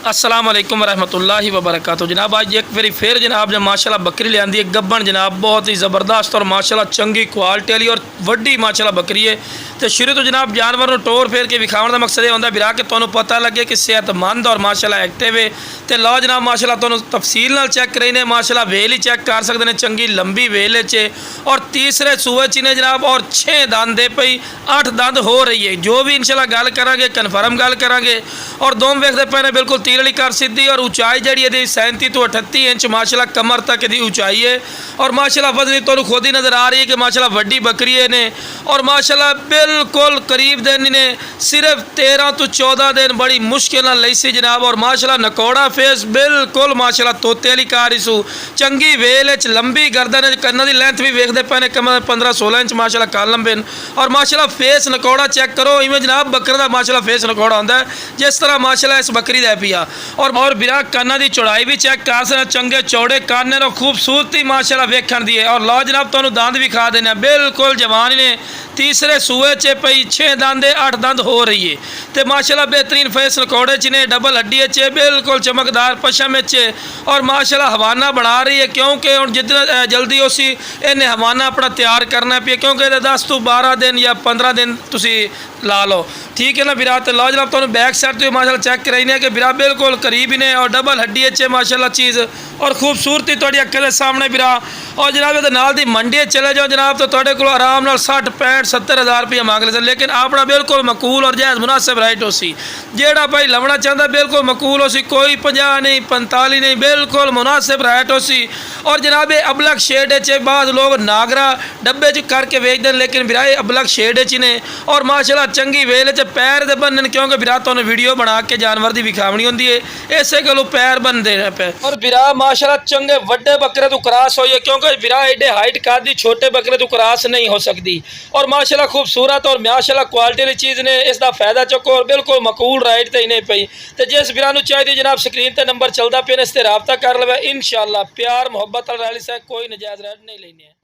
अस्सलाम वालेकुम रहमतुल्लाहि व बरकातहू। जनाब आज एक बारी फिर जनाब ने माशाल्लाह बकरी ले आंदी है गब्बन जनाब बहुत ही ज़बरदस्त और माशाल्लाह चंगी क्वालिटी वाली और वड्डी माशाल्लाह बकरी है। तो शुरू तो जनाब जानवर को टोर फेर के विखाउण का मकसद यह होंदा बिरा के तुहानूं पता लगे कि सेहतमंद और माशाल्लाह एक्टिव है। तो लो जनाब माशाल्लाह तुहानूं तफसील नाल चेक करेने माशाल्लाह वेल ही चेक कर सकते हैं, चंगी लंबी वेल च और तीसरे सूए च ने जनाब और 6 दंद दे पई 8 दंद हो रही है। जो भी इंशाल्लाह गल करांगे कन्फर्म गल करांगे और दोम वेखदे पे ने बिल्कुल तीर वाली कर सीधी और ऊंचाई जी 37 तो 38 इंच माशाल्लाह कमर तक की ऊंचाई है और माशाल्लाह वजनी तो खुद ही नज़र आ रही है कि माशाल्लाह वड्डी बकरी है ने और माशाल्लाह बिल्कुल करीब दिन ने सिर्फ 13 तो 14 दिन बड़ी मुश्किल नाल लई सी जनाब और माशाल्लाह नकोड़ा फेस बिल्कुल माशाल्लाह तोते वाली कार सू चंगी वेल च लंबी गर्दन कन्ना की लेंथ भी वेखते पे ने कम 15-16 इंच माशाल्लाह कान लंबे और माशाल्लाह फेस नकोड़ा चेक करो इवें जनाब बकरे का माशाल्लाह फेस नकोड़ा होंदा है जिस तरह माशाल्लाह इस बकरी का पिया और बिरा काना की चौड़ाई भी चेक कर सकते चंगे चौड़े काने और खूबसूरती माशाल्लाह वेखण दी है और लो जनाब तुहानूं दंद भी खा देने बिल्कुल जवान ने तीसरे सूए च पई 6 दंद 8 दंद हो रही है। तो माशाल्लाह बेहतरीन फेस नकोड़े च ने डबल हड्डी च बिल्कुल चमकदार पशम च और माशाल्लाह हवाना बना रही है क्योंकि हुण जितना जल्दी उसी इन्हें हवाना अपना तैयार करना पे क्योंकि 10 तो 12 दिन या 15 दिन तुसी ला लो ठीक है ना बिरा। तो लो जनाब तुहानूं बैक साइड तो माशाल्लाह चेक कराइने कि बिरा बिल्कुल करीब ही ने और डबल हड्डी च माशाल्लाह चीज़ और खूबसूरती तुहाडी अक्खां दे सामने बिरा और जनाब ये नाल दी मंडी चले जाओ जनाब तो तुहाडे कोल आराम नाल 60-65-70 हज़ार रुपया मांग ले लेकिन अपना बिल्कुल मकूल और जायज़ मुनासिब राइट हो सी जेड़ा भाई लवना चाहता बिल्कुल मकूल हो सी कोई 50 नहीं 45 नहीं बिल्कुल मुनासिब राइट हो सी और जनाब ये अबलग शेड च बाद लोग नागरा डब्बे च करके बेच दें लेकिन बिरा अबलग शेड च ने और माशाल्लाह चंगी वेल च पैर दे बनन क्योंकि बिरा तुहानूं वीडियो बना के जानवर की विखावनी होंदी है इसे गलों पैर बनते हैं पे और बिरा माशाल्लाह चंगे वड्डे बकरे तो क्रॉस होई है क्योंकि बिरा एडे हाइट कादी छोटे बकरे तो क्रॉस नहीं हो सकती और माशाल्लाह खूबसूरत और माशाल्लाह क्वालिटी वाली चीज़ ने इसका फायदा चुको और बिल्कुल मकूल राइट तो ही नहीं पई। तो जिस बिरा नूं चाहिए जनाब स्क्रीन पर नंबर चलता पे इस ते राबता कर लवे इंशाअल्लाह प्यार मुहब्बत वाली से कोई नजायज़ रेट नहीं लेने।